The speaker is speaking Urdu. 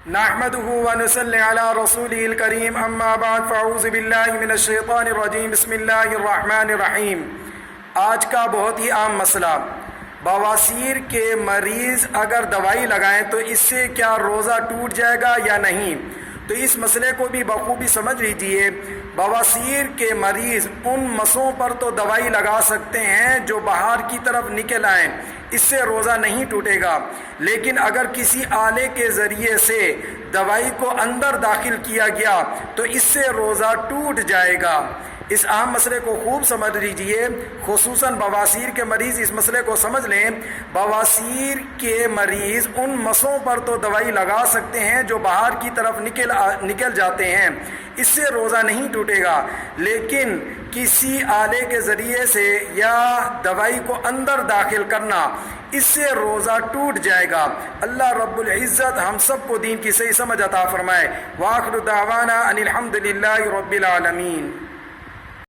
نحمده ونصلي على رسوله الكريم اما بعد فاعوذ باللہ من الشیطان الرجیم بسم اللہ الرحمن الرحیم۔ آج کا بہت ہی عام مسئلہ، بواسیر کے مریض اگر دوائی لگائیں تو اس سے کیا روزہ ٹوٹ جائے گا یا نہیں؟ تو اس مسئلے کو بھی بخوبی سمجھ لیجئے۔ بواسیر کے مریض ان مسوں پر تو دوائی لگا سکتے ہیں جو باہر کی طرف نکل آئیں، اس سے روزہ نہیں ٹوٹے گا، لیکن اگر کسی آلے کے ذریعے سے دوائی کو اندر داخل کیا گیا تو اس سے روزہ ٹوٹ جائے گا۔ اس اہم مسئلے کو خوب سمجھ لیجئے، خصوصاً بواسیر کے مریض اس مسئلے کو سمجھ لیں۔ بواسیر کے مریض ان مسوں پر تو دوائی لگا سکتے ہیں جو باہر کی طرف نکل جاتے ہیں، اس سے روزہ نہیں ٹوٹے گا، لیکن کسی آلے کے ذریعے سے یا دوائی کو اندر داخل کرنا، اس سے روزہ ٹوٹ جائے گا۔ اللہ رب العزت ہم سب کو دین کی صحیح سمجھ عطا فرمائے۔ وآخر دعوانا ان الحمد للہ رب العالمین۔